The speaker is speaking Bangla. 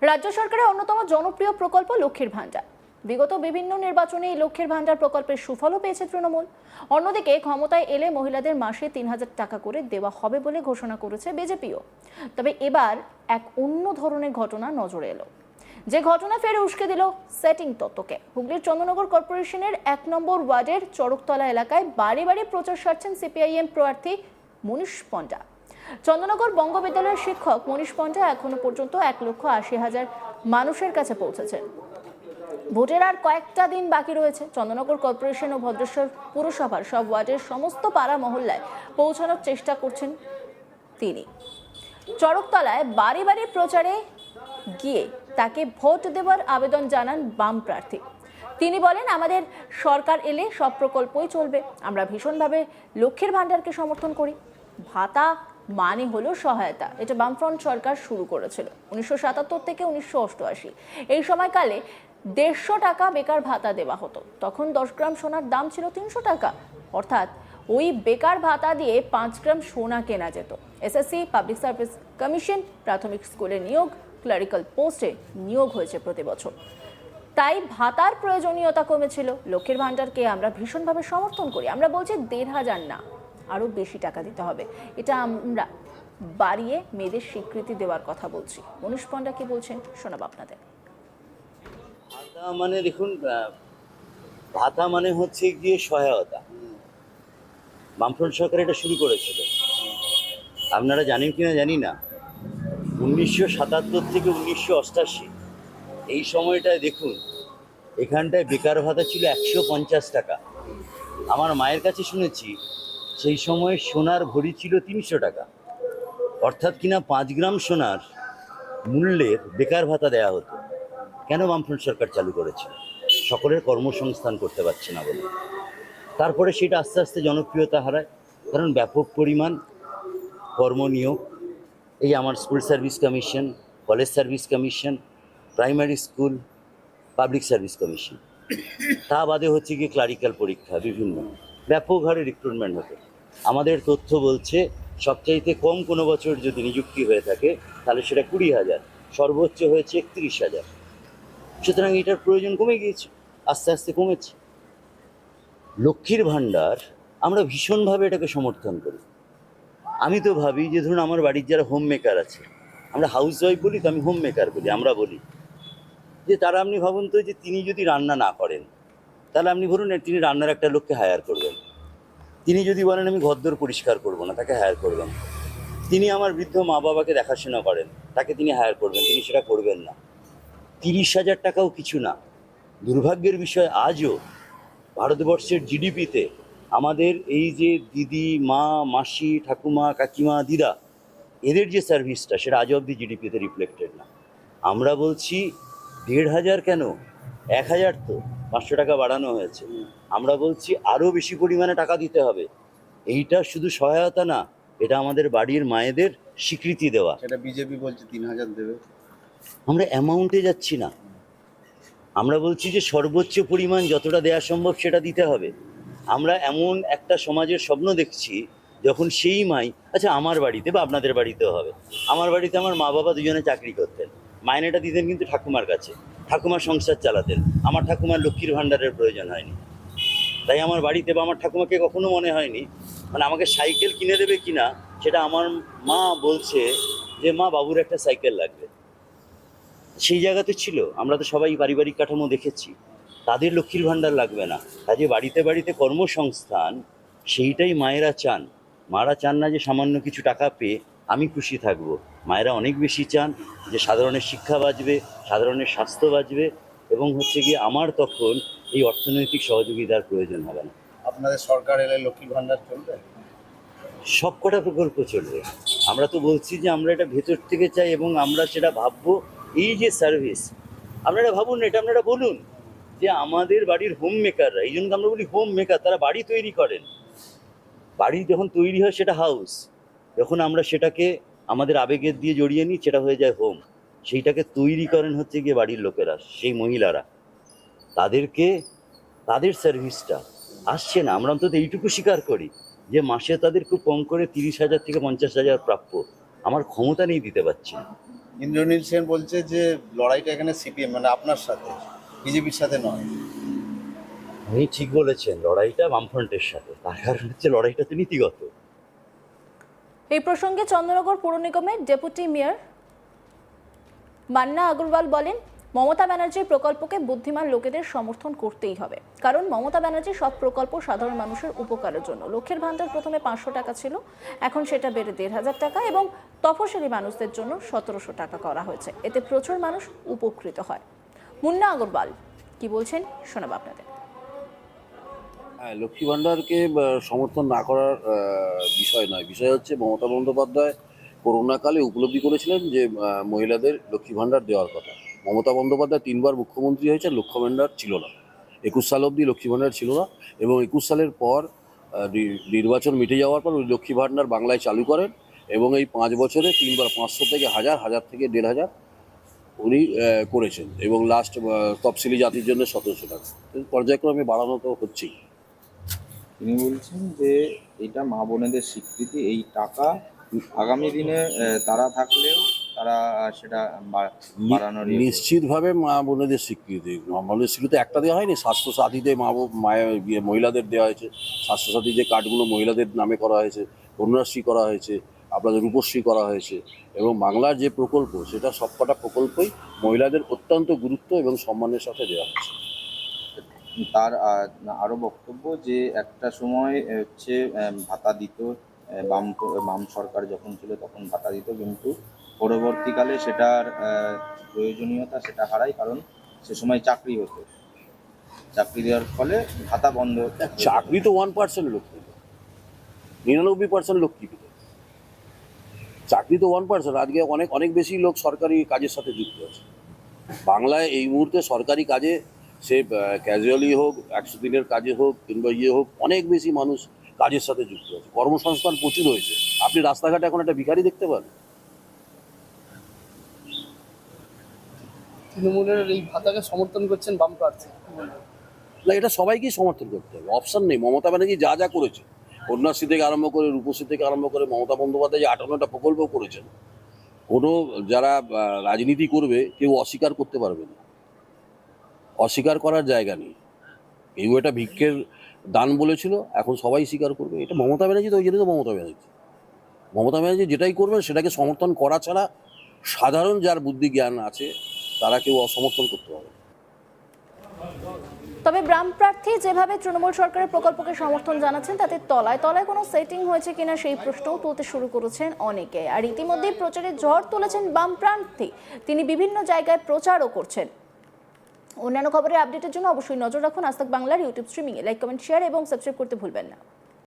রাজ্য সরকারের অন্যতম জনপ্রিয় প্রকল্প লক্ষ্মীর ভাণ্ডার। বিগত বিভিন্ন নির্বাচনে এই লক্ষ্মীর ভাণ্ডার প্রকল্পের সুফলও পেয়েছে তৃণমূল। অন্যদিকে ক্ষমতায় এলে মহিলাদের মাসে ৩,০০০ টাকা করে দেওয়া হবে বলে ঘোষণা করেছে বিজেপিও। তবে এবার এক অন্য ধরনের ঘটনা নজরে এলো, যে ঘটনা ফের উস্কে দিল সেটিং তত্ত্বকে। হুগলির চন্দ্রনগর কর্পোরেশনের ১ নম্বর ওয়ার্ডের চড়কতলা এলাকায় বাড়ি বাড়ি প্রচার সারছেন সিপিআইএম প্রার্থী মনীষ পণ্ডা। চন্দ্রনগর বঙ্গ বিদ্যালয়ের শিক্ষক মনীষ পণ্ডা এখনো পর্যন্ত ১,৮০,০০০ মানুষের কাছে পৌঁছেছেন। ভোটের আর কয়েকটা দিন বাকি রয়েছে। চন্দ্রনগর কর্পোরেশন ও ভদ্রেশ্বর পুরসভার সব ওয়ার্ডের সমস্ত পাড়া মহল্লায় পৌঁছানোর চেষ্টা করছেন তিনি। চড়কতলায় বাড়ি বাড়ি প্রচারে গিয়ে তাকে ভোট দেওয়ার আবেদন জানান বাম প্রার্থী। তিনি বলেন, আমাদের সরকার এলে সব প্রকল্পই চলবে। আমরা ভীষণভাবে লক্ষ্মীর ভাণ্ডারকে সমর্থন করি। ভাতা মানে হলো সহায়তা, এটা বামফ্রন্ট সরকার শুরু করেছিল 1977 থেকে 1988। এই সময়কালে 150 টাকা বেকার ভাতা দেওয়া হতো। তখন 10 গ্রাম সোনার দাম ছিল 300 টাকা। অর্থাৎ ওই বেকার ভাতা দিয়ে 5 গ্রাম সোনা কেনা যেত। এসএসসি, পাবলিক সার্ভিস কমিশন, প্রাথমিক স্কুলে নিয়োগ, ক্লারিক্যাল পোস্টে নিয়োগ হয়েছে প্রতি বছর। তাই ভাতার প্রয়োজনীয়তা কমেছিল। লক্ষ্মীর ভাণ্ডারকে আমরা ভীষণভাবে সমর্থন করি। আমরা বলছি 1,500 না, আরো বেশি টাকা দিতে হবে। এটা আমরা বাড়িয়ে মেয়েদের স্বীকৃতি দেওয়ার কথা বলছি। মনীষ পণ্ডা কি বলছেন শোনাব আপনাদের। ভাতা মানে দেখুন, ভাতা মানে হচ্ছে গিয়ে সহায়তা। বামফ্রন্ট সরকার এটা শুরু করেছিল। আপনারা জানেন কিনা জানি না, 1977 থেকে 1988 এই সময়টায় দেখুন, এখানটায় বেকার ভাতা ছিল 150 টাকা। আমার মায়ের কাছে শুনেছি সেই সময় সোনার ভরি ছিল 300 টাকা। অর্থাৎ কিনা 5 গ্রাম সোনার মূল্যের বেকার ভাতা দেয়া হতো। কেন বামফ্রন্ট সরকার চালু করেছে? সকলের কর্মসংস্থান করতে পারছে না বলে। তারপরে সেটা আস্তে আস্তে জনপ্রিয়তা হারায়, কারণ ব্যাপক পরিমাণ কর্মনিয়োগ। এই আমার school service commission, college service commission, primary school, public service commission, তা বাদে হচ্ছে গিয়ে ক্লারিক্যাল পরীক্ষা, বিভিন্ন ব্যাপক হারে রিক্রুটমেন্ট হতো। আমাদের তথ্য বলছে সবচাইতে কম কোনো বছর যদি নিযুক্তি হয়ে থাকে তাহলে সেটা 20,000, সর্বোচ্চ হয়েছে 31,000। সুতরাং এটার প্রয়োজন কমে গিয়েছে, আস্তে আস্তে কমেছে। লক্ষ্মীর ভাণ্ডার আমরা ভীষণভাবে এটাকে সমর্থন করি। আমি তো ভাবি যে ধরুন আমার বাড়ির যারা হোম মেকার আছে, আমরা হাউস ওয়াইফ বলি তো, আমি হোম মেকার বলি, আমরা বলি যে তারা, আপনি ভাবুন তো যে তিনি যদি রান্না না করেন তাহলে আপনি ধরুন তিনি রান্নার একটা লোককে হায়ার করবেন। তিনি যদি বলেন আমি ঘরদোর পরিষ্কার করবো না, তাকে হায়ার করবেন। তিনি আমার বৃদ্ধ মা বাবাকে দেখাশোনা করেন, তাকে তিনি হায়ার করবেন, তিনি সেটা করবেন না। 30,000 টাকাও কিছু না। দুর্ভাগ্যের বিষয় আজও ভারতবর্ষের জিডিপিতে আমাদের এই যে দিদি, মা, মাসি, ঠাকুমা, কাকিমা, দিদা, এদের যে সার্ভিসটা সেটা আজও অবধি জিডিপিতে রিফ্লেক্টেড না। আমরা বলছি 1,500 কেন, 1,000, তো 500 টাকা বাড়ানো হয়েছে। আমরা বলছি আরও বেশি পরিমাণে টাকা দিতে হবে। এইটা শুধু সহায়তা না, এটা আমাদের বাড়ির মায়েদের স্বীকৃতি দেওয়া। সেটা বিজেপি বলছে 3,000 দেবে। আমরা অ্যামাউন্টে যাচ্ছি না, আমরা বলছি যে সর্বোচ্চ পরিমাণ যতটা দেওয়া সম্ভব সেটা দিতে হবে। আমরা এমন একটা সমাজের স্বপ্ন দেখছি যখন সেই মাই, আচ্ছা আমার বাড়িতে বা আপনাদের বাড়িতেও হবে, আমার বাড়িতে আমার মা বাবা দুজনে চাকরি করতেন, মাইনেটা দিতেন কিন্তু ঠাকুমার কাছে, ঠাকুমার সংসার চালাতেন। আমার ঠাকুমার লক্ষ্মীর ভাণ্ডারের প্রয়োজন হয়নি। তাই আমার বাড়িতে বা আমার ঠাকুমাকে কখনো মনে হয়নি মানে আমাকে সাইকেল কিনে দেবে কিনা, সেটা আমার মা বলছে যে মা বাবুর একটা সাইকেল লাগবে। সেই জায়গাতে ছিল। আমরা তো সবাই পারিবারিক কাঠামো দেখেছি, তাদের লক্ষ্মীর ভাণ্ডার লাগবে না। কাজে বাড়িতে বাড়িতে কর্মসংস্থান, সেইটাই মায়েরা চান। মারা চান না যে সামান্য কিছু টাকা পেয়ে আমি খুশি থাকবো। মায়েরা অনেক বেশি চান যে সাধারণের শিক্ষা বাঁচবে, সাধারণের স্বাস্থ্য বাঁচবে, এবং হচ্ছে গিয়ে আমার তখন এই অর্থনৈতিক সহযোগিতার প্রয়োজন হবে না। আপনাদের সরকার এলে লক্ষ্মীর ভাণ্ডার চলবে? সব কটা প্রকল্প চলবে। আমরা তো বলছি যে আমরা এটা ভেতর থেকে চাই, এবং আমরা সেটা ভাববো। এই যে সার্ভিস, আপনারা ভাবুন, এটা আপনারা বলুন যে আমাদের বাড়ির হোম মেকাররা, এই জন্য আমরা বলি হোম মেকার, তারা বাড়ি তৈরি করেন। বাড়ি যখন তৈরি হয় সেটা হাউস, যখন আমরা সেটাকে আমাদের আবেগের দিয়ে জড়িয়ে নিই সেটা হয়ে যায় হোম। সেইটাকে তৈরি করেন হচ্ছে গিয়ে বাড়ির লোকেরা, সেই মহিলারা। তাদেরকে, তাদের সার্ভিসটা আসছে না। আমরা অন্তত এইটুকু স্বীকার করি যে মাসে তাদের খুব কম করে 30,000 থেকে 50,000 প্রাপ্য। আমার ক্ষমতা নেই, দিতে পারছি না। ইন্দ্রনীল সেন বলছে যে লড়াইটা এখানে সিপিএম মানে আপনার সাথে, বিজেপির সাথে নয়। আপনি ঠিক বলেছেন, লড়াইটা বামফ্রন্টের সাথে, তার কারণ হচ্ছে লড়াইটা তো নীতিগত। এই প্রসঙ্গে চন্দ্রনগর পৌর নিগমের ডেপুটি মেয়র মান্না আগরওয়াল বলেন, মমতা ব্যানার্জির প্রকল্পকে বুদ্ধিমান লোকেদের সমর্থন করতেই হবে, কারণ মমতা ব্যানার্জির সব প্রকল্প সাধারণ মানুষের উপকারের জন্য। লক্ষ্যের ভান্ডার প্রথমে 500 টাকা ছিল, এখন সেটা বেড়ে 1500 টাকা এবং তফসিলি মানুষদের জন্য 1700 টাকা করা হয়েছে। এতে প্রচুর মানুষ উপকৃত হয়। মুন্না আগরওয়াল কি বলছেন শোনাবো আপনাদের। হ্যাঁ, লক্ষ্মী ভাণ্ডারকে সমর্থন না করার বিষয় নয়। বিষয় হচ্ছে মমতা বন্দ্যোপাধ্যায় করোনাকালে উপলব্ধি করেছিলেন যে মহিলাদের লক্ষ্মী ভাণ্ডার দেওয়ার কথা। মমতা বন্দ্যোপাধ্যায় 3বার মুখ্যমন্ত্রী হয়েছে, লক্ষ্মী ভাণ্ডার ছিল না। 21 সাল অবধি লক্ষ্মী ভাণ্ডার ছিল না এবং 21 সালের পর নির্বাচন মিটে যাওয়ার পর ওই লক্ষ্মী ভাণ্ডার বাংলায় চালু করেন এবং এই 5 বছরে 3বার 500 থেকে 1000, 1000 থেকে 1500 উনি করেছেন এবং লাস্ট তফসিলি জাতির জন্য 1700 টাকা। পর্যায়ক্রমে বাড়ানো তো হচ্ছেই। তিনি বলছেন যে এটা মা বোনেদের স্বীকৃতি, এই টাকা আগামী দিনে তারা থাকলেও তারা সেটা বাড়ানোর নিশ্চিতভাবে মা বোনেদের স্বীকৃতি। আমাদের স্বীকৃতি একটা দেওয়া হয়নি, স্বাস্থ্যসাথীতে মায়ের মহিলাদের দেওয়া হয়েছে, স্বাস্থ্যসাথী যে কার্ডগুলো মহিলাদের নামে করা হয়েছে, কন্যাশ্রী করা হয়েছে, আপনাদের রূপশ্রী করা হয়েছে এবং বাংলার যে প্রকল্প সেটা সবকটা প্রকল্পই মহিলাদের অত্যন্ত গুরুত্ব এবং সম্মানের সাথে দেওয়া হয়েছে। তার আরও বক্তব্য যে একটা সময় হচ্ছে ভাতা দিত, বাম সরকার যখন ছিল তখন ভাতা দিত, কিন্তু পরবর্তীকালে সেটার প্রয়োজনীয়তা সেটা হারায়, কারণ সে সময় চাকরি হতো, চাকরি দেওয়ার ফলে ভাতা বন্ধ। চাকরি তো 1% লোক পেত, 99% লোক কি পেত। চাকরি তো 1%, আজকে অনেক বেশি লোক সরকারি কাজের সাথে যুক্ত আছে। বাংলায় এই মুহূর্তে সরকারি কাজে সে ক্যাজুয়ালি হোক, 100 দিনের কাজে হোক কিংবা হোক, অনেক বেশি মানুষ কাজের সাথে যুক্ত আছে। কর্মসংস্থান প্রচুর হয়েছে। আপনি রাস্তাঘাটে এখন একটা ভিখারি দেখতে পান। তৃণমূলের এই ভাতাকে সমর্থন করছেন বাম প্রার্থী। না, এটা সবাইকেই সমর্থন করতে হবে, অপশন নেই। মমতা ব্যানার্জি যা যা করেছে, কন্যাশ্রী থেকে আরম্ভ করে, রূপশ্রী থেকে আরম্ভ করে, মমতা বন্দ্যোপাধ্যায় যে 58টা প্রকল্প করেছেন, কোনো যারা রাজনীতি করবে কেউ অস্বীকার করতে পারবে না, অস্বীকার করার জায়গা নেই। কেউ এটা ভিক্ষের দান বলেছিল, এখন সবাই স্বীকার করবে। এটা মমতা ব্যানার্জি, তো ওই জন্য তো মমতা ব্যানার্জি যেটাই করবেন সেটাকে সমর্থন করা ছাড়া সাধারণ যার বুদ্ধি জ্ঞান আছে তারা কেউ অসমর্থন করতে পারবে না। তবে বাম প্রার্থী যেভাবে তৃণমূল সরকারের প্রকল্পকে সমর্থন জানাচ্ছেন, তাতে তলায় তলায় কোনো সেটিং হয়েছে কিনা সেই প্রশ্নও তুলতে শুরু করেছেন অনেকে। আর ইতিমধ্যেই প্রচারে ঝড় তুলেছেন বাম প্রার্থী, তিনি বিভিন্ন জায়গায় প্রচারও করছেন। অন্যান্য খবরের আপডেটের জন্য অবশ্যই নজর রাখুন আজ তাক বাংলার ইউটিউব স্ট্রিমিংয়ে। লাইক, কমেন্ট, শেয়ার এবং সাবস্ক্রাইব করতে ভুলবেন না।